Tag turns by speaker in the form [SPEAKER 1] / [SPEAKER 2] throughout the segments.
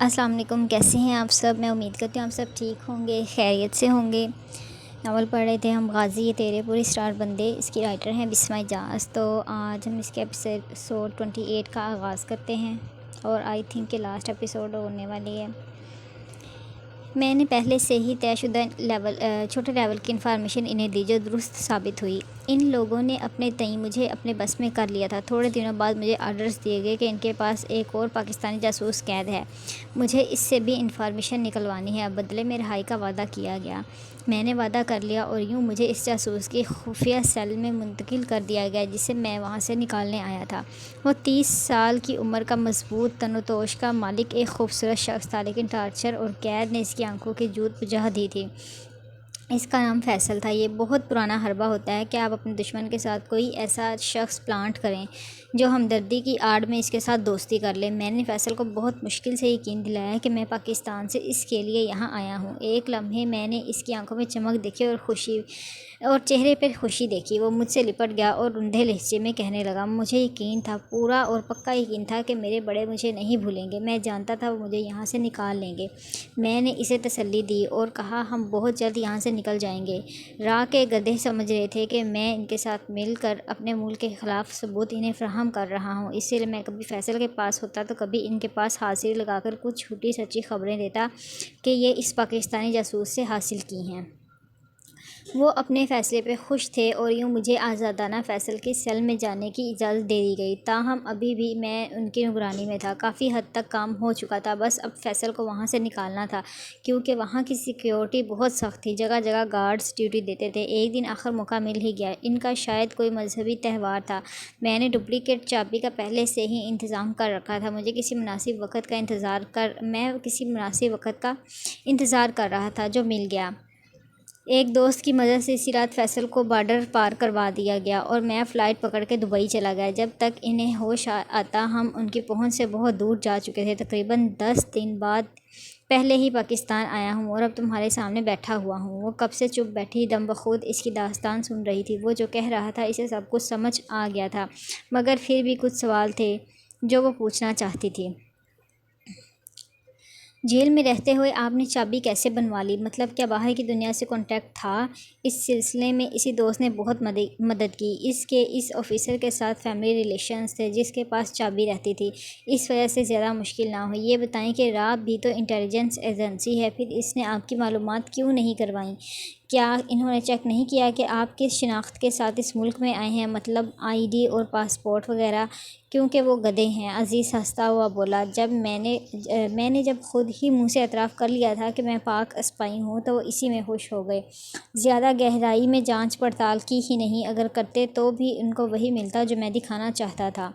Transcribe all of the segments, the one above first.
[SPEAKER 1] السلام علیکم، کیسے ہیں آپ سب؟ میں امید کرتی ہوں آپ سب ٹھیک ہوں گے، خیریت سے ہوں گے۔ ناول پڑھ رہے تھے ہم غازی یہ تیرے پورے اسٹار بندے، اس کی رائٹر ہیں بسمہ اجاز۔ تو آج ہم اس کے ایپیسوڈ 28 کا آغاز کرتے ہیں اور آئی تھنک کہ لاسٹ ایپیسوڈ ہونے والی ہے۔ میں نے پہلے سے ہی طے شدہ چھوٹے لیول کی انفارمیشن انہیں دی جو درست ثابت ہوئی۔ ان لوگوں نے اپنے تئیں مجھے اپنے بس میں کر لیا تھا۔ تھوڑے دنوں بعد مجھے آرڈرز دیے گئے کہ ان کے پاس ایک اور پاکستانی جاسوس قید ہے، مجھے اس سے بھی انفارمیشن نکلوانی ہے۔ بدلے میں رہائی کا وعدہ کیا گیا۔ میں نے وعدہ کر لیا اور یوں مجھے اس جاسوس کی خفیہ سیل میں منتقل کر دیا گیا جسے میں وہاں سے نکالنے آیا تھا۔ وہ 30 سال کی عمر کا مضبوط تن و توش کا مالک ایک خوبصورت شخص تھا، لیکن ٹارچر اور قید نے اس کی آنکھوں کی جوت بجھا دی تھی۔ اس کا نام فیصل تھا۔ یہ بہت پرانا حربہ ہوتا ہے کہ آپ اپنے دشمن کے ساتھ کوئی ایسا شخص پلانٹ کریں جو ہمدردی کی آڑ میں اس کے ساتھ دوستی کر لے۔ میں نے فیصل کو بہت مشکل سے یقین دلایا کہ میں پاکستان سے اس کے لیے یہاں آیا ہوں۔ ایک لمحے میں نے اس کی آنکھوں میں چمک دیکھی اور چہرے پر خوشی دیکھی۔ وہ مجھ سے لپٹ گیا اور روندھے لہجے میں کہنے لگا، مجھے یقین تھا، پورا اور پکا یقین تھا کہ میرے بڑے مجھے نہیں بھولیں گے۔ میں جانتا تھا وہ مجھے یہاں سے نکال لیں گے۔ میں نے اسے تسلی دی اور کہا ہم بہت جلد یہاں سے نکل جائیں گے۔ راہ کے گدھے سمجھ رہے تھے کہ میں ان کے ساتھ مل کر اپنے ملک کے خلاف ثبوت انہیں فراہم کر رہا ہوں، اس لیے میں کبھی فیصل کے پاس ہوتا تو کبھی ان کے پاس حاضری لگا کر کچھ جھوٹی سچی خبریں دیتا کہ یہ اس پاکستانی جاسوس سے حاصل کی ہیں۔ وہ اپنے فیصلے پہ خوش تھے اور یوں مجھے آزادانہ فیصل کی سیل میں جانے کی اجازت دے دی گئی۔ تاہم ابھی بھی میں ان کی نگرانی میں تھا۔ کافی حد تک کام ہو چکا تھا، بس اب فیصل کو وہاں سے نکالنا تھا، کیونکہ وہاں کی سیکیورٹی بہت سخت تھی، جگہ جگہ گارڈز ڈیوٹی دیتے تھے۔ ایک دن آخر موقع مل ہی گیا۔ ان کا شاید کوئی مذہبی تہوار تھا۔ میں نے ڈپلیکیٹ چابی کا پہلے سے ہی انتظام کر رکھا تھا۔ میں کسی مناسب وقت کا انتظار کر رہا تھا جو مل گیا۔ ایک دوست کی مدد سے اسی رات فیصل کو بارڈر پار کروا دیا گیا اور میں فلائٹ پکڑ کے دبئی چلا گیا۔ جب تک انہیں ہوش آتا ہم ان کی پہنچ سے بہت دور جا چکے تھے۔ تقریباً 10 دن بعد پہلے ہی پاکستان آیا ہوں اور اب تمہارے سامنے بیٹھا ہوا ہوں۔ وہ کب سے چپ بیٹھی دم بخود اس کی داستان سن رہی تھی۔ وہ جو کہہ رہا تھا اسے سب کچھ سمجھ آ گیا تھا، مگر پھر بھی کچھ سوال تھے جو وہ پوچھنا چاہتی تھی۔ جیل میں رہتے ہوئے آپ نے چابی کیسے بنوا لی؟ مطلب کیا باہر کی دنیا سے کانٹیکٹ تھا؟ اس سلسلے میں اسی دوست نے بہت مدد کی۔ اس آفیسر کے ساتھ فیملی ریلیشنز تھے جس کے پاس چابی رہتی تھی، اس وجہ سے زیادہ مشکل نہ ہوئی۔ یہ بتائیں کہ راب بھی تو انٹیلیجنس ایجنسی ہے، پھر اس نے آپ کی معلومات کیوں نہیں کروائیں؟ کیا انہوں نے چیک نہیں کیا کہ آپ کس شناخت کے ساتھ اس ملک میں آئے ہیں، مطلب آئی ڈی اور پاسپورٹ وغیرہ؟ کیونکہ وہ گدھے ہیں، عزیز ہنستا ہوا بولا۔ میں نے جب خود ہی منہ سے اعتراف کر لیا تھا کہ میں پاک اسپائی ہوں تو وہ اسی میں خوش ہو گئے۔ زیادہ گہرائی میں جانچ پڑتال کی ہی نہیں، اگر کرتے تو بھی ان کو وہی ملتا جو میں دکھانا چاہتا تھا۔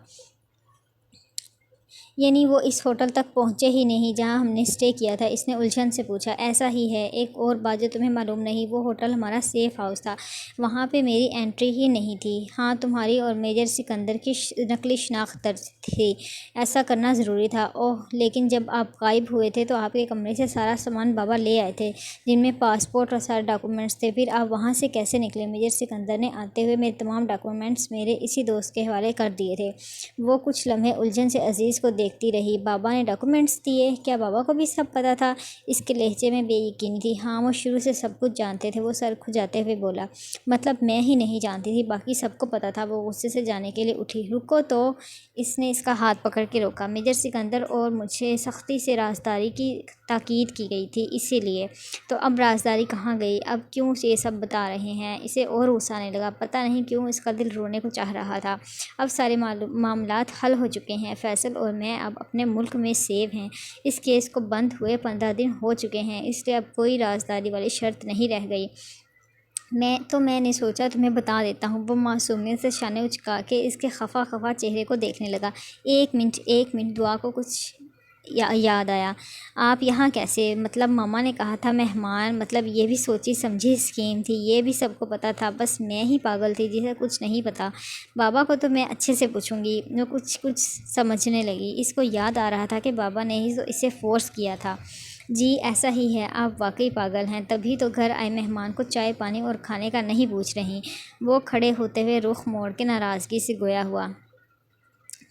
[SPEAKER 1] یعنی وہ اس ہوٹل تک پہنچے ہی نہیں جہاں ہم نے اسٹے کیا تھا؟ اس نے الجھن سے پوچھا۔ ایسا ہی ہے۔ ایک اور بات جو تمہیں معلوم نہیں، وہ ہوٹل ہمارا سیف ہاؤس تھا، وہاں پہ میری انٹری ہی نہیں تھی۔ ہاں، تمہاری اور میجر سکندر کی نقلی شناخت درج تھی، ایسا کرنا ضروری تھا۔ اوہ، لیکن جب آپ غائب ہوئے تھے تو آپ کے کمرے سے سارا سامان بابا لے آئے تھے، جن میں پاسپورٹ اور سارے ڈاکومنٹس تھے، پھر آپ وہاں سے کیسے نکلے؟ میجر سکندر نے آتے ہوئے میرے تمام ڈاکومنٹس میرے اسی دوست کے حوالے کر دیے تھے۔ وہ کچھ لمحے الجھن سے عزیز کو دیکھتی رہی۔ بابا نے ڈاکومنٹس دیے؟ کیا بابا کو بھی سب پتہ تھا؟ اس کے لہجے میں بے یقینی تھی۔ ہاں، وہ شروع سے سب کچھ جانتے تھے، وہ سر کھجاتے ہوئے بولا۔ مطلب میں ہی نہیں جانتی تھی، باقی سب کو پتہ تھا۔ وہ غصے سے جانے کے لیے اٹھی۔ رکو تو، اس نے اس کا ہاتھ پکڑ کے روکا۔ میجر سکندر اور مجھے سختی سے رازداری کی تاکید کی گئی تھی، اسی لیے تو اب رازداری کہاں گئی؟ اب کیوں یہ سب بتا رہے ہیں؟ اسے اور غصہ آنے لگا۔ پتہ نہیں کیوں اس کا دل رونے کو چاہ رہا تھا۔ اب سارے معاملات حل ہو چکے ہیں، فیصل اور میں اب اپنے ملک میں سیف ہیں۔ اس کیس کو بند ہوئے 15 دن ہو چکے ہیں، اس لیے اب کوئی رازداری والی شرط نہیں رہ گئی۔ میں نے سوچا تمہیں بتا دیتا ہوں۔ وہ معصومیت سے شانے اچکا کے اس کے خفا چہرے کو دیکھنے لگا۔ ایک منٹ، دعا کو کچھ یاد آیا۔ آپ یہاں کیسے؟ مطلب ماما نے کہا تھا مہمان، مطلب یہ بھی سوچی سمجھی اسکیم تھی، یہ بھی سب کو پتہ تھا، بس میں ہی پاگل تھی جسے کچھ نہیں پتہ۔ بابا کو تو میں اچھے سے پوچھوں گی۔ وہ کچھ سمجھنے لگی۔ اس کو یاد آ رہا تھا کہ بابا نے ہی تو اسے فورس کیا تھا۔ جی ایسا ہی ہے، آپ واقعی پاگل ہیں، تبھی تو گھر آئے مہمان کو چائے پانی اور کھانے کا نہیں پوچھ رہی۔ وہ کھڑے ہوتے ہوئے رخ موڑ کے ناراضگی سے گویا ہوا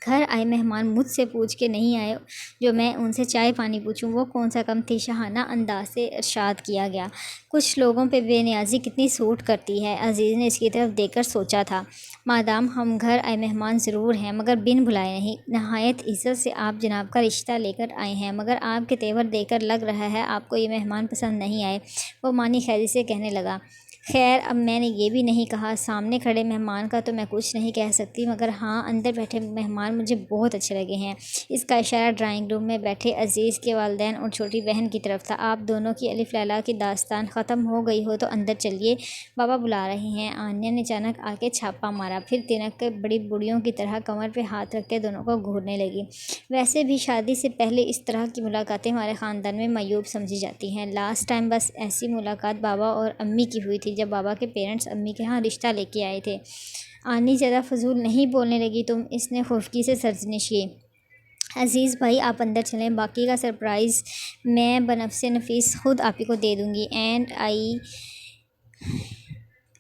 [SPEAKER 1] گھر آئے مہمان مجھ سے پوچھ کے نہیں آئے جو میں ان سے چائے پانی پوچھوں، وہ کون سا کم تھی، شاہانہ انداز سے ارشاد کیا گیا۔ کچھ لوگوں پہ بے نیازی کتنی سوٹ کرتی ہے۔ عزیز نے اس کی طرف دیکھ کر سوچا تھا، مادام ہم گھر آئے مہمان ضرور ہیں مگر بن بلائے نہیں۔ نہایت عزت سے آپ جناب کا رشتہ لے کر آئے ہیں، مگر آپ کے تیور دیکھ کر لگ رہا ہے آپ کو یہ مہمان پسند نہیں آئے، وہ معنی خیری سے کہنے لگا۔ خیر اب میں نے یہ بھی نہیں کہا، سامنے کھڑے مہمان کا تو میں کچھ نہیں کہہ سکتی، مگر ہاں اندر بیٹھے مہمان مجھے بہت اچھے لگے ہیں۔ اس کا اشارہ ڈرائنگ روم میں بیٹھے عزیز کے والدین اور چھوٹی بہن کی طرف تھا۔ آپ دونوں کی الف لیلا کی داستان ختم ہو گئی ہو تو اندر چلیے، بابا بلا رہے ہیں۔ آنیہ نے اچانک آ کے چھاپا مارا، پھر تنک کے بڑی بوڑھیوں کی طرح کمر پہ ہاتھ رکھ کے دونوں کو گھورنے لگی۔ ویسے بھی شادی سے پہلے اس طرح کی ملاقاتیں ہمارے خاندان میں معیوب سمجھی جاتی ہیں۔ لاسٹ ٹائم بس ایسی ملاقات بابا اور امی کی ہوئی تھی، جب بابا کے پیرنٹس امی کے ہاں رشتہ لے کے آئے تھے۔ آنی زیادہ فضول نہیں بولنے لگی تم، اس نے خفگی سے سرزنش کی۔ عزیز بھائی آپ اندر چلیں، باقی کا سرپرائز میں بنفس نفیس خود آپ ہی کو دے دوں گی، اینڈ آئی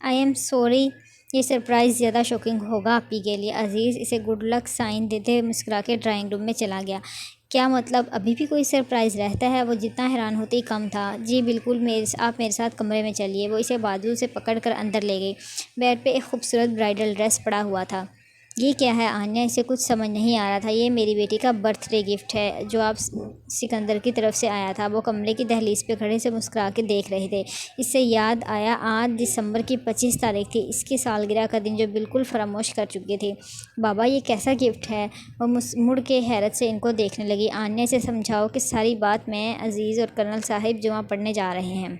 [SPEAKER 1] ایم سوری یہ سرپرائز زیادہ شوکنگ ہوگا آپ ہی کے لیے۔ عزیز اسے گڈ لک سائن دیتے مسکرا کے ڈرائنگ روم میں چلا گیا۔ کیا مطلب ابھی بھی کوئی سرپرائز رہتا ہے؟ وہ جتنا حیران ہوتی کم تھا۔ جی بالکل، آپ میرے ساتھ کمرے میں چلیے۔ وہ اسے بازو سے پکڑ کر اندر لے گئی۔ بیڈ پہ ایک خوبصورت برائڈل ڈریس پڑا ہوا تھا۔ یہ کیا ہے آنیہ؟ اسے کچھ سمجھ نہیں آ رہا تھا۔ یہ میری بیٹی کا برتھ ڈے گفٹ ہے جو آپ سکندر کی طرف سے آیا تھا۔ وہ کمرے کی دہلیز پہ کھڑے سے مسکرا کے دیکھ رہے تھے۔ اس سے یاد آیا آج دسمبر کی 25 تاریخ تھی، اس کی سالگرہ کا دن جو بالکل فراموش کر چکی تھی۔ بابا یہ کیسا گفٹ ہے؟ وہ مڑ کے حیرت سے ان کو دیکھنے لگی۔ آنیہ سے سمجھاؤ کہ ساری بات میں عزیز اور کرنل صاحب جمعہ پڑھنے جا رہے ہیں،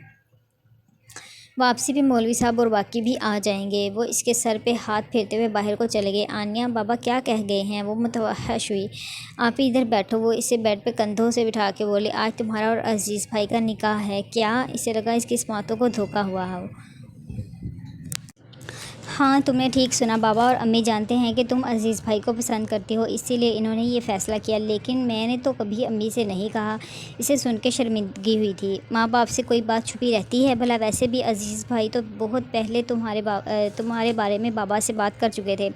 [SPEAKER 1] واپسی پہ مولوی صاحب اور باقی بھی آ جائیں گے۔ وہ اس کے سر پہ ہاتھ پھیرتے ہوئے باہر کو چلے گئے۔ آنیہ بابا کیا کہہ گئے ہیں؟ وہ متوحش ہوئی۔ آپ ہی ادھر بیٹھو، وہ اسے بیڈ پہ کندھوں سے بٹھا کے بولے۔ آج تمہارا اور عزیز بھائی کا نکاح ہے کیا؟ اسے لگا اس کی اسماتوں کو دھوکہ ہوا ہو۔ ہاں تم نے ٹھیک سنا، بابا اور امی جانتے ہیں کہ تم عزیز بھائی کو پسند کرتی ہو، اسی لیے انہوں نے یہ فیصلہ کیا، لیکن میں نے تو کبھی امی سے نہیں کہا۔ اسے سن کے شرمندگی ہوئی تھی۔ ماں باپ سے کوئی بات چھپی رہتی ہے بھلا؟ ویسے بھی عزیز بھائی تو بہت پہلے تمہارے بارے میں بابا سے بات کر چکے تھے،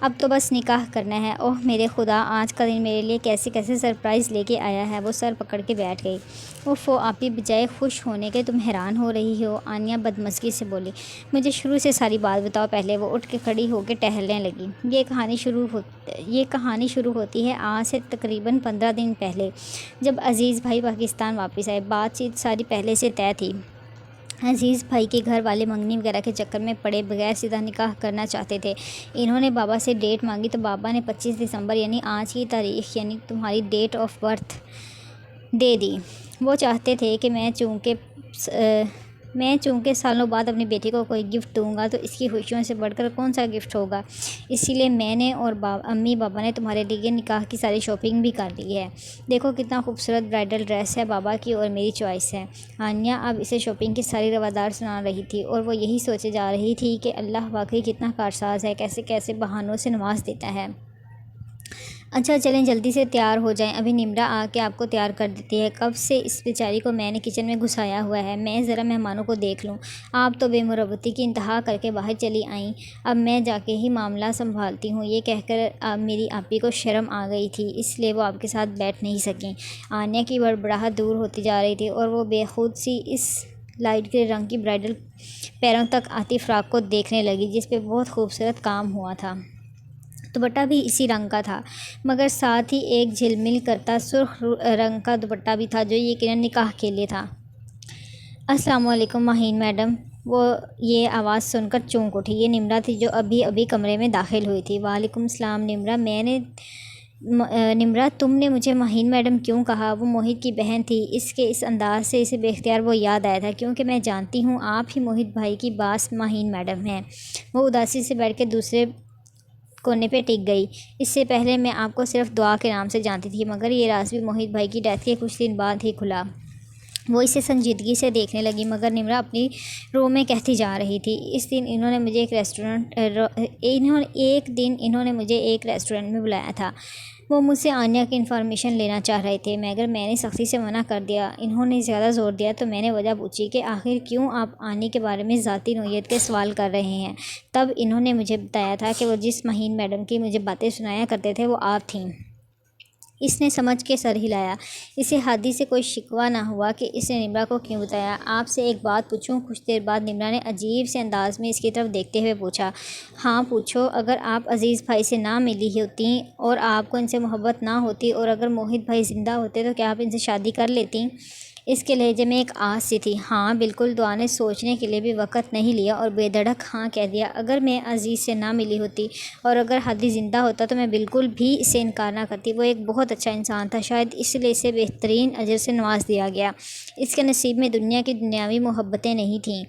[SPEAKER 1] اب تو بس نکاح کرنا ہے۔ اوہ میرے خدا، آج کا دن میرے لیے کیسے کیسے سرپرائز لے کے آیا ہے۔ وہ سر پکڑ کے بیٹھ گئی۔ اوف آپ ہی بجائے خوش ہونے کے تم حیران ہو رہی ہو، آنیہ بدمزگی سے بولی۔ مجھے شروع سے ساری بات بتاؤ پہلے۔ وہ اٹھ کے کھڑی ہو کے ٹہلنے لگی۔ یہ کہانی شروع ہوتی ہے آج سے تقریباً 15 دن پہلے، جب عزیز بھائی پاکستان واپس آئے۔ بات چیت ساری پہلے سے طے تھی۔ عزیز بھائی کے گھر والے منگنی وغیرہ کے چکر میں پڑے بغیر سیدھا نکاح کرنا چاہتے تھے۔ انہوں نے بابا سے ڈیٹ مانگی تو بابا نے 25 دسمبر یعنی آج کی تاریخ یعنی تمہاری ڈیٹ آف برتھ دے دی۔ وہ چاہتے تھے کہ میں چونکہ سالوں بعد اپنی بیٹی کو کوئی گفٹ دوں گا تو اس کی خوشیوں سے بڑھ کر کون سا گفٹ ہوگا، اسی لیے میں نے اور امی بابا نے تمہارے لیے نکاح کی ساری شاپنگ بھی کر لی ہے۔ دیکھو کتنا خوبصورت برائڈل ڈریس ہے، بابا کی اور میری چوائس ہے۔ آنیہ اب اسے شاپنگ کی ساری روادار سنا رہی تھی اور وہ یہی سوچے جا رہی تھی کہ اللہ واقعی کتنا کارساز ہے، کیسے کیسے بہانوں سے نواز دیتا ہے۔ اچھا چلیں جلدی سے تیار ہو جائیں، ابھی نمرا آ کے آپ کو تیار کر دیتی ہے۔ کب سے اس بیچاری کو میں نے کچن میں گھسایا ہوا ہے، میں ذرا مہمانوں کو دیکھ لوں۔ آپ تو بے مروتی کی انتہا کر کے باہر چلی آئیں، اب میں جا کے ہی معاملہ سنبھالتی ہوں۔ یہ کہہ کر میری آپی کو شرم آ گئی تھی، اس لیے وہ آپ کے ساتھ بیٹھ نہیں سکیں۔ آنیہ کی بڑبڑاہٹ دور ہوتی جا رہی تھی اور وہ بے خود سی اس لائٹ گرے رنگ کی برائڈل پیروں تک آتی فراق کو دیکھنے لگی، جس پہ بہت خوبصورت کام ہوا تھا۔ دوپٹہ بھی اسی رنگ کا تھا، مگر ساتھ ہی ایک جھلمل کرتا سرخ رنگ کا دوپٹہ بھی تھا جو یقیناً نکاح کے لیے تھا۔ السلام علیکم مہین میڈم۔ وہ یہ آواز سن کر چونک اٹھی۔ یہ نمرا تھی جو ابھی کمرے میں داخل ہوئی تھی۔ وعلیکم السلام نمرا تم نے مجھے مہین میڈم کیوں کہا؟ وہ موہت کی بہن تھی، اس کے اس انداز سے اسے بے اختیار وہ یاد آیا تھا، کیونکہ میں جانتی ہوں آپ ہی موہت بھائی کی باس مہین میڈم ہیں۔ وہ اداسی سے بیٹھ کے دوسرے کونے پہ ٹک گئی۔ اس سے پہلے میں آپ کو صرف دعا کے نام سے جانتی تھی، مگر یہ راز بھی موہت بھائی کی ڈیتھ کے کچھ دن بعد ہی کھلا۔ وہ اسے سنجیدگی سے دیکھنے لگی، مگر نمرا اپنی رو میں کہتی جا رہی تھی۔ ایک دن انہوں نے مجھے ایک ریسٹورنٹ میں بلایا تھا، وہ مجھ سے آنیہ کی انفارمیشن لینا چاہ رہے تھے مگر میں نے سختی سے منع کر دیا۔ انہوں نے زیادہ زور دیا تو میں نے وجہ پوچھی کہ آخر کیوں آپ آنی کے بارے میں ذاتی نوعیت کے سوال کر رہے ہیں۔ تب انہوں نے مجھے بتایا تھا کہ وہ جس مہین میڈم کی مجھے باتیں سنایا کرتے تھے وہ آپ تھیں۔ اس نے سمجھ کے سر ہلایا۔ اسے ہادی سے کوئی شکوہ نہ ہوا کہ اس نے نمرا کو کیوں بتایا۔ آپ سے ایک بات پوچھوں؟ کچھ دیر بعد نمرا نے عجیب سے انداز میں اس کی طرف دیکھتے ہوئے پوچھا۔ ہاں پوچھو۔ اگر آپ عزیز بھائی سے نہ ملی ہوتیں اور آپ کو ان سے محبت نہ ہوتی اور اگر موہت بھائی زندہ ہوتے تو کیا آپ ان سے شادی کر لیتیں؟ اس کے لہجے میں ایک آس سی تھی۔ ہاں بالکل۔ دعا نے سوچنے کے لیے بھی وقت نہیں لیا اور بے دھڑک ہاں کہہ دیا۔ اگر میں عزیز سے نہ ملی ہوتی اور اگر ہادی زندہ ہوتا تو میں بالکل بھی اس سے انکار نہ کرتی۔ وہ ایک بہت اچھا انسان تھا، شاید اس لیے اسے بہترین اجر سے نواز دیا گیا۔ اس کے نصیب میں دنیا کی دنیاوی محبتیں نہیں تھیں،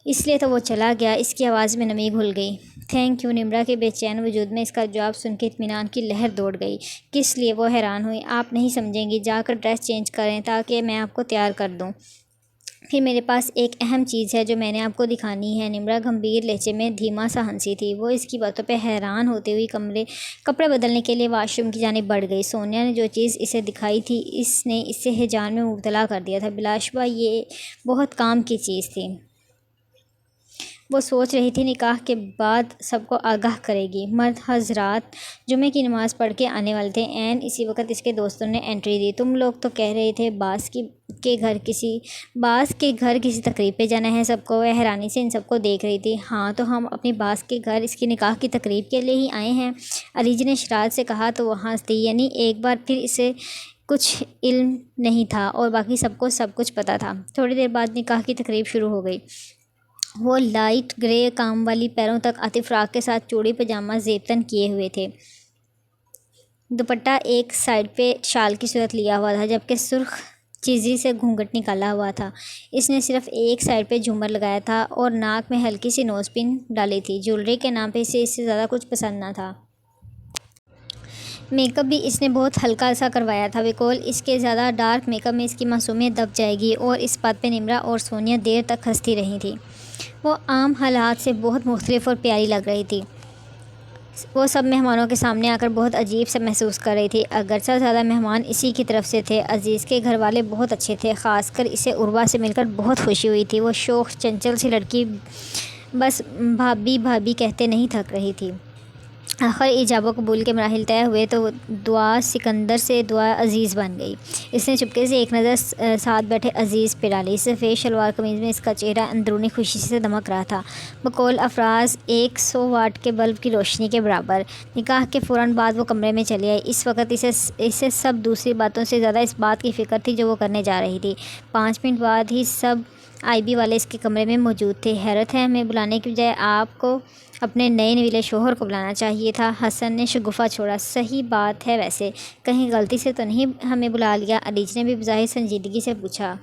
[SPEAKER 1] اس لیے تو وہ چلا گیا۔ اس کی آواز میں نمی گھل گئی۔ Thank you. نمرا کے بے چین وجود میں اس کا جواب سن کے اطمینان کی لہر دوڑ گئی۔ کس لیے؟ وہ حیران ہوئی۔ آپ نہیں سمجھیں گی، جا کر ڈریس چینج کریں تاکہ میں آپ کو تیار کر دوں۔ پھر میرے پاس ایک اہم چیز ہے جو میں نے آپ کو دکھانی ہے۔ نمرا گمبھیر لہجے میں دھیما سا ہنسی تھی۔ وہ اس کی باتوں پہ حیران ہوتی ہوئی کپڑے بدلنے کے لیے واش روم کی جانب بڑھ گئی۔ سونیا نے جو چیز اسے دکھائی تھی اس نے اسے ہیجان میں مبتلا کر دیا تھا۔ بلا شبہ یہ بہت کام کی چیز تھی۔ وہ سوچ رہی تھی نکاح کے بعد سب کو آگاہ کرے گی۔ مرد حضرات جمعے کی نماز پڑھ کے آنے والے تھے۔ عین اسی وقت اس کے دوستوں نے انٹری دی۔ تم لوگ تو کہہ رہے تھے باز کے گھر کسی تقریب پہ جانا ہے سب کو۔ وہ حیرانی سے ان سب کو دیکھ رہی تھی۔ ہاں تو ہم اپنی باز کے گھر اس کی نکاح کی تقریب کے لیے ہی آئے ہیں، علی جی نے شرارت سے کہا تو وہ ہنس دی۔ یعنی ایک بار پھر اسے کچھ علم نہیں تھا اور باقی سب کو سب کچھ پتہ تھا۔ تھوڑی دیر بعد نکاح کی تقریب شروع ہو گئی۔ وہ لائٹ گرے کام والی پیروں تک آتی فراق کے ساتھ چوڑی پاجامہ زیب تن کیے ہوئے تھے۔ دوپٹہ ایک سائڈ پہ شال کی صورت لیا ہوا تھا جبکہ سرخ چیزی سے گھونگھٹ نکالا ہوا تھا۔ اس نے صرف ایک سائڈ پہ جھومر لگایا تھا اور ناک میں ہلکی سی نوز پن ڈالی تھی۔ جیولری کے نام پہ اسے اس سے زیادہ کچھ پسند نہ تھا۔ میک اپ بھی اس نے بہت ہلکا سا کروایا تھا۔ بیکول اس کے زیادہ ڈارک میک اپ میں اس کی معصومیت دب جائے گی، اور اس بات پہ نمرا اور سونیا دیر تک ہنستی رہی تھی۔ وہ عام حالات سے بہت مختلف اور پیاری لگ رہی تھی۔ وہ سب مہمانوں کے سامنے آ کر بہت عجیب سا محسوس کر رہی تھی، اگرچہ زیادہ مہمان اسی کی طرف سے تھے۔ عزیز کے گھر والے بہت اچھے تھے، خاص کر اسے عروہ سے مل کر بہت خوشی ہوئی تھی۔ وہ شوخ چنچل سی لڑکی بس بھابی بھابی کہتے نہیں تھک رہی تھی۔ آخر ایجاب و قبول کے مراحل طے ہوئے تو دعا سکندر سے دعا عزیز بن گئی۔ اس نے چپکے سے ایک نظر ساتھ بیٹھے عزیز پہ ڈالی۔ سفید شلوار قمیض میں اس کا چہرہ اندرونی خوشی سے دمک رہا تھا، بقول افراز 100 واٹ کے بلب کی روشنی کے برابر۔ نکاح کے فوراً بعد وہ کمرے میں چلی آئی۔ اس وقت اسے سب دوسری باتوں سے زیادہ اس بات کی فکر تھی جو وہ کرنے جا رہی تھی۔ 5 منٹ بعد ہی سب آئی بی والے اس کے کمرے میں موجود تھے۔ حیرت ہے، ہمیں بلانے کی بجائے آپ کو اپنے نئے نویلے شوہر کو بلانا چاہیے تھا، حسن نے شگوفہ چھوڑا۔ صحیح بات ہے، ویسے کہیں غلطی سے تو نہیں ہمیں بلا لیا؟ علی جی نے بھی بظاہر سنجیدگی سے پوچھا۔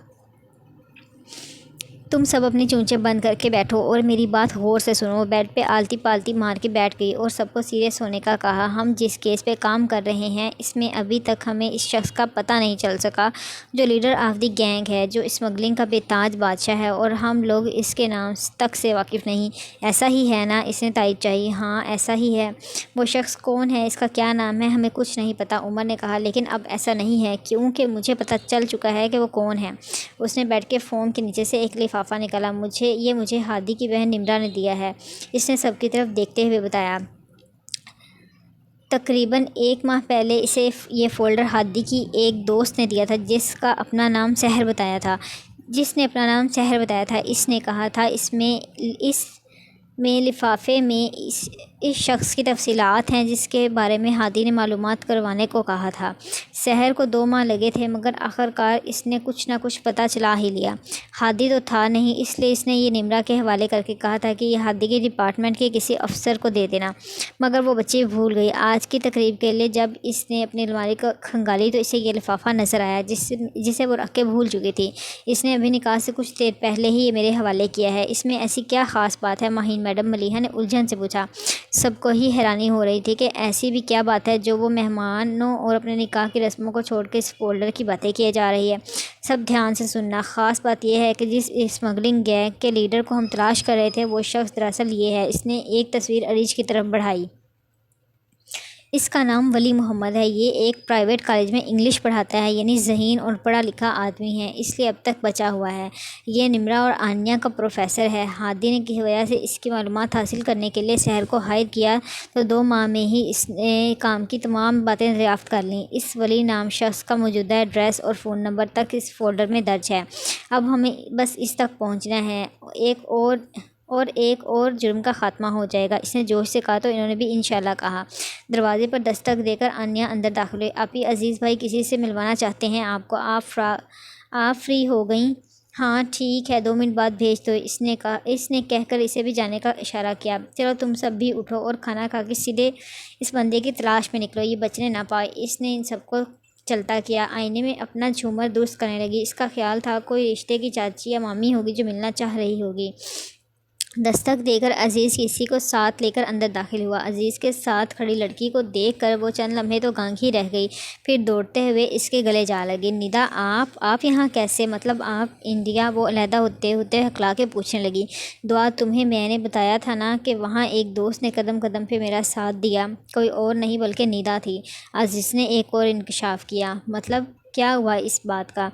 [SPEAKER 1] تم سب اپنی چونچیں بند کر کے بیٹھو اور میری بات غور سے سنو۔ وہ بیڈ پہ آلتی پالتی مار کے بیٹھ گئی اور سب کو سیریس ہونے کا کہا۔ ہم جس کیس پہ کام کر رہے ہیں اس میں ابھی تک ہمیں اس شخص کا پتہ نہیں چل سکا جو لیڈر آف دی گینگ ہے، جو اسمگلنگ کا بے تاج بادشاہ ہے، اور ہم لوگ اس کے نام تک سے واقف نہیں۔ ایسا ہی ہے نا؟ اس نے تائید چاہی۔ ہاں ایسا ہی ہے۔ وہ شخص کون ہے؟ اس کا کیا نام ہے؟ ہمیں کچھ نہیں پتہ، عمر نے کہا۔ لیکن اب ایسا نہیں ہے کیونکہ مجھے پتہ چل چکا ہے کہ وہ کون ہے۔ اس نے بیٹھ کے فوم کے نیچے سے ایک لفافہ نکالا۔ مجھے ہادی کی بہن نمرا نے دیا ہے، اس نے سب کی طرف دیکھتے ہوئے بتایا۔ تقریباً 1 ماہ پہلے اسے یہ فولڈر ہادی کی ایک دوست نے دیا تھا جس نے اپنا نام سحر بتایا تھا۔ اس نے کہا تھا اس میں لفافے میں اس شخص کی تفصیلات ہیں جس کے بارے میں ہادی نے معلومات کروانے کو کہا تھا۔ سحر کو 2 ماہ لگے تھے مگر آخرکار اس نے کچھ نہ کچھ پتہ چلا ہی لیا۔ ہادی تو تھا نہیں، اس لیے اس نے یہ نمرا کے حوالے کر کے کہا تھا کہ یہ ہادی کے ڈپارٹمنٹ کے کسی افسر کو دے دینا، مگر وہ بچی بھول گئی۔ آج کی تقریب کے لیے جب اس نے اپنی الماری کو کھنگالی تو اسے یہ لفافہ نظر آیا جسے وہ رکھ کے بھول چکی تھی۔ اس نے ابھی نکاح سے کچھ دیر پہلے ہی یہ میرے حوالے کیا ہے۔ اس میں ایسی کیا خاص بات ہے؟ مہین میڈم ملیحہ نے الجھن سے پوچھا۔ سب کو ہی حیرانی ہو رہی تھی کہ ایسی بھی کیا بات ہے جو وہ مہمانوں اور اپنے نکاح کی رسموں کو چھوڑ کے اس فولڈر کی باتیں کیے جا رہی ہے۔ سب دھیان سے سننا۔ خاص بات یہ ہے کہ جس اسمگلنگ گینگ کے لیڈر کو ہم تلاش کر رہے تھے وہ شخص دراصل یہ ہے۔ اس نے ایک تصویر عریج کی طرف بڑھائی۔ اس کا نام ولی محمد ہے، یہ ایک پرائیویٹ کالج میں انگلش پڑھاتا ہے، یعنی ذہین اور پڑھا لکھا آدمی ہے، اس لیے اب تک بچا ہوا ہے۔ یہ نمرا اور آنیہ کا پروفیسر ہے۔ ہادی نے کسی وجہ سے اس کی معلومات حاصل کرنے کے لیے سحر کو ہائر کیا تو 2 ماہ میں ہی اس نے کام کی تمام باتیں دریافت کر لیں۔ اس ولی نام شخص کا موجودہ ایڈریس اور فون نمبر تک اس فولڈر میں درج ہے، اب ہمیں بس اس تک پہنچنا ہے، ایک اور جرم کا خاتمہ ہو جائے گا، اس نے جوش سے کہا تو انہوں نے بھی انشاءاللہ کہا۔ دروازے پر دستک دے کر آنیہ اندر داخل ہوئی۔ آپ ہی عزیز بھائی کسی سے ملوانا چاہتے ہیں آپ کو، آپ فری ہو گئیں؟ ہاں ٹھیک ہے، 2 منٹ بعد بھیج دو، اس نے کہہ کر اسے بھی جانے کا اشارہ کیا۔ چلو تم سب بھی اٹھو اور کھانا کھا کے سیدھے اس بندے کی تلاش میں نکلو، یہ بچنے نہ پائے۔ اس نے ان سب کو چلتا کیا، آئینے میں اپنا جھومر درست کرنے لگی۔ اس کا خیال تھا کوئی رشتے کی چاچی یا مامی ہوگی جو ملنا چاہ رہی ہوگی۔ دستک دے کر عزیز کسی کو ساتھ لے کر اندر داخل ہوا۔ عزیز کے ساتھ کھڑی لڑکی کو دیکھ کر وہ چند لمحے تو گانگ ہی رہ گئی، پھر دوڑتے ہوئے اس کے گلے جا لگی۔ ندا آپ یہاں کیسے؟ مطلب آپ انڈیا؟ وہ علیحدہ ہوتے ہوتے ہکلا کے پوچھنے لگی۔ دعا تمہیں میں نے بتایا تھا نا کہ وہاں ایک دوست نے قدم قدم پہ میرا ساتھ دیا، کوئی اور نہیں بلکہ ندا تھی۔ عزیز نے ایک اور انکشاف کیا۔ مطلب کیا ہوا اس بات کا؟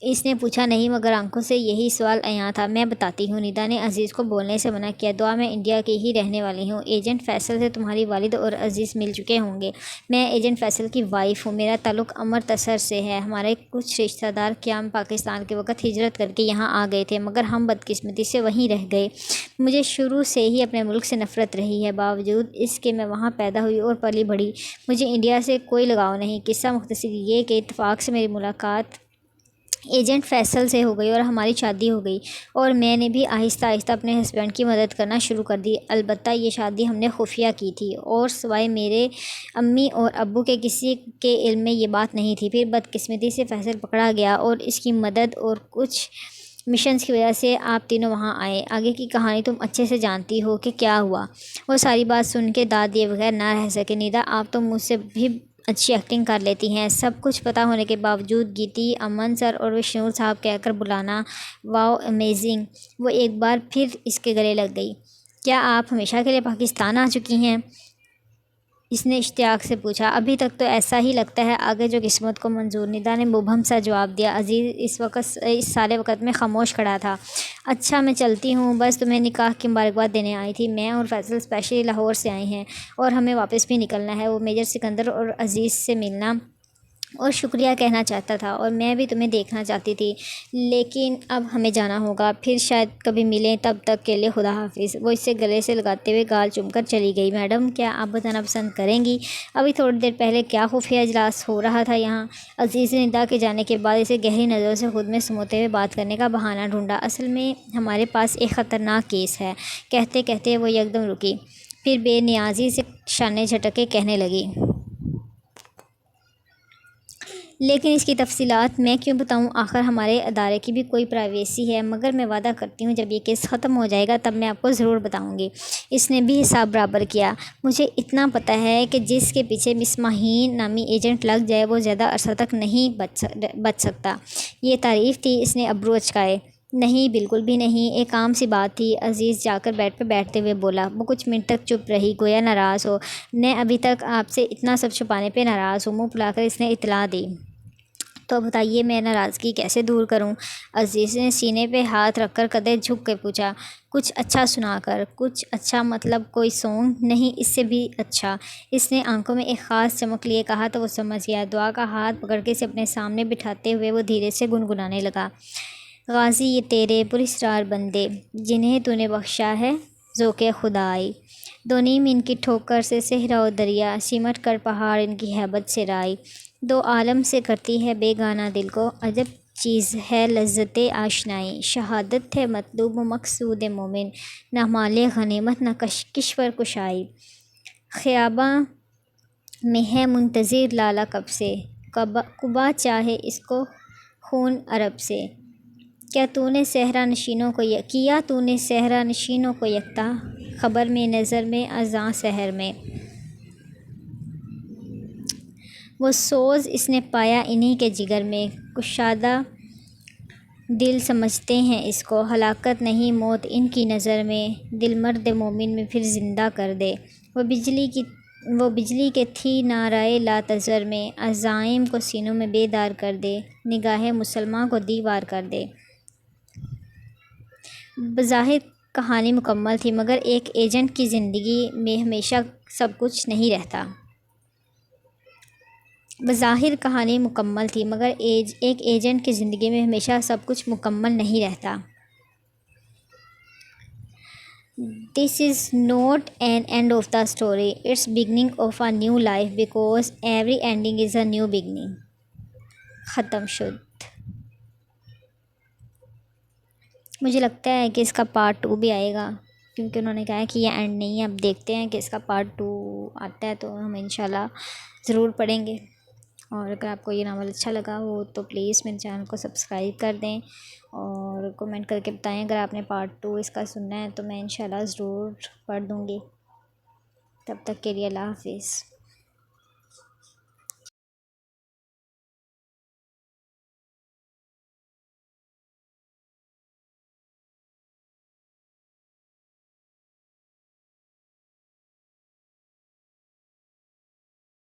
[SPEAKER 1] اس نے پوچھا۔ نہیں مگر آنکھوں سے یہی سوال عیاں تھا۔ میں بتاتی ہوں، ندا نے عزیز کو بولنے سے منع کیا۔ دعا میں انڈیا کی ہی رہنے والی ہوں، ایجنٹ فیصل سے تمہاری والد اور عزیز مل چکے ہوں گے۔ میں ایجنٹ فیصل کی وائف ہوں، میرا تعلق امرتسر سے ہے۔ ہمارے کچھ رشتہ دار قیام پاکستان کے وقت ہجرت کر کے یہاں آ گئے تھے، مگر ہم بدقسمتی سے وہیں رہ گئے۔ مجھے شروع سے ہی اپنے ملک سے نفرت رہی ہے، باوجود اس کے میں وہاں پیدا ہوئی اور پلی بڑھی، مجھے انڈیا سے کوئی لگاؤ نہیں۔ قصہ مختصر یہ کہ اتفاق سے میری ملاقات ایجنٹ فیصل سے ہو گئی اور ہماری شادی ہو گئی، اور میں نے بھی آہستہ آہستہ اپنے ہسبینڈ کی مدد کرنا شروع کر دی۔ البتہ یہ شادی ہم نے خفیہ کی تھی اور سوائے میرے امی اور ابو کے کسی کے علم میں یہ بات نہیں تھی۔ پھر بدقسمتی سے فیصل پکڑا گیا اور اس کی مدد اور کچھ مشنز کی وجہ سے آپ تینوں وہاں آئے۔ آگے کی کہانی تم اچھے سے جانتی ہو کہ کیا ہوا۔ وہ ساری بات سن کے داد دیے بغیر نہ رہ سکے۔ ندا آپ تو مجھ سے بھی اچھی ایکٹنگ کر لیتی ہیں، سب کچھ پتہ ہونے کے باوجود گیتی، امن سر اور وشنور صاحب کہہ کر بلانا، واو امیزنگ۔ وہ ایک بار پھر اس کے گلے لگ گئی۔ کیا آپ ہمیشہ کے لیے پاکستان آ چکی ہیں؟ اس نے اشتیاق سے پوچھا۔ ابھی تک تو ایسا ہی لگتا ہے، آگے جو قسمت کو منظور، ندا نے مبہم سا جواب دیا۔ عزیز اس سارے وقت میں خاموش کھڑا تھا۔ اچھا میں چلتی ہوں، بس تمہیں نکاح کی مبارکباد دینے آئی تھی۔ میں اور فیصل اسپیشلی لاہور سے آئے ہیں اور ہمیں واپس بھی نکلنا ہے۔ وہ میجر سکندر اور عزیز سے ملنا اور شکریہ کہنا چاہتا تھا، اور میں بھی تمہیں دیکھنا چاہتی تھی، لیکن اب ہمیں جانا ہوگا، پھر شاید کبھی ملیں، تب تک کے لیے خدا حافظ۔ وہ اسے گلے سے لگاتے ہوئے گال چوم کر چلی گئی۔ میڈم کیا آپ بتانا پسند کریں گی ابھی تھوڑی دیر پہلے کیا خفیہ اجلاس ہو رہا تھا یہاں؟ عزیز نے ندا کے جانے کے بعد اسے گہری نظروں سے خود میں سموتے ہوئے بات کرنے کا بہانہ ڈھونڈا۔ اصل میں ہمارے پاس ایک خطرناک کیس ہے۔ کہتے کہتے وہ یکدم رکی، پھر بے نیازی سے شانے جھٹک کے کہنے لگی، لیکن اس کی تفصیلات میں کیوں بتاؤں؟ آخر ہمارے ادارے کی بھی کوئی پرائیویسی ہے، مگر میں وعدہ کرتی ہوں جب یہ کیس ختم ہو جائے گا تب میں آپ کو ضرور بتاؤں گی۔ اس نے بھی حساب برابر کیا۔ مجھے اتنا پتہ ہے کہ جس کے پیچھے مس ماہین نامی ایجنٹ لگ جائے وہ زیادہ عرصہ تک نہیں بچ سکتا۔ یہ تعریف تھی؟ اس نے ابرو اچکائے۔ نہیں بالکل بھی نہیں، ایک عام سی بات تھی۔ عزیز جا کر بیڈ پہ بیٹھتے ہوئے بولا۔ وہ کچھ منٹ تک چپ رہی، گویا ناراض ہو۔ میں ابھی تک آپ سے اتنا سب چھپانے پہ ناراض ہوں۔ منہ پھلا کر اس نے اطلاع دی۔ تو بتائیے میں ناراضگی کیسے دور کروں؟ عزیز نے سینے پہ ہاتھ رکھ کر قدرے جھک کے پوچھا۔ کچھ اچھا سنا کر۔ کچھ اچھا مطلب کوئی سونگ؟ نہیں اس سے بھی اچھا۔ اس نے آنکھوں میں ایک خاص چمک لیے کہا تو وہ سمجھ گیا۔ دعا کا ہاتھ پکڑ کے اسے اپنے سامنے بٹھاتے ہوئے وہ دھیرے سے گنگنانے لگا۔ غازی یہ تیرے پراسرار بندے جنہیں تو نے بخشا ہے ذوق خدائی، دو نیم ان کی ٹھوکر سے صحرا و دریا، سمٹ کر پہاڑ ان کی ہیبت سے رائی، دو عالم سے کرتی ہے بے گانہ دل کو، عجب چیز ہے لذت آشنائی، شہادت ہے مطلوب و مقصود مومن، نہ مال غنیمت نہ کشور کشائی، خیاباں میں ہے منتظر لالا کب سے، قبا چاہے اس کو خون عرب سے، کیا تو نے صحرا نشینوں کو یکتا، خبر میں نظر میں اذاں سحر میں، وہ سوز اس نے پایا انہی کے جگر میں، کشادہ دل سمجھتے ہیں اس کو، ہلاکت نہیں موت ان کی نظر میں، دل مرد مومن میں پھر زندہ کر دے، وہ بجلی کی وہ بجلی کے تھی نعرۂ لا تذر میں، عزائم کو سینوں میں بیدار کر دے، نگاہ مسلماں کو دیوار کر دے۔ بظاہر کہانی مکمل تھی مگر ایک ایجنٹ کی زندگی میں ہمیشہ سب کچھ نہیں رہتا۔ بظاہر کہانی مکمل تھی مگر ایک ایجنٹ کی زندگی میں ہمیشہ سب کچھ مکمل نہیں رہتا۔ This is not an end of the story. It's beginning of a new life because every ending is a new beginning. ختم شد۔ مجھے لگتا ہے کہ اس کا پارٹ 2 بھی آئے گا، کیونکہ انہوں نے کہا ہے کہ یہ اینڈ نہیں ہے، اب دیکھتے ہیں کہ اس کا پارٹ 2 آتا ہے تو ہم انشاءاللہ ضرور پڑھیں گے۔ اور اگر آپ کو یہ ناول اچھا لگا ہو تو پلیز میرے چینل کو سبسکرائب کر دیں اور کومنٹ کر کے بتائیں اگر آپ نے پارٹ 2 اس کا سننا ہے تو میں انشاءاللہ ضرور پڑھ دوں گی۔ تب تک کے لیے اللہ حافظ۔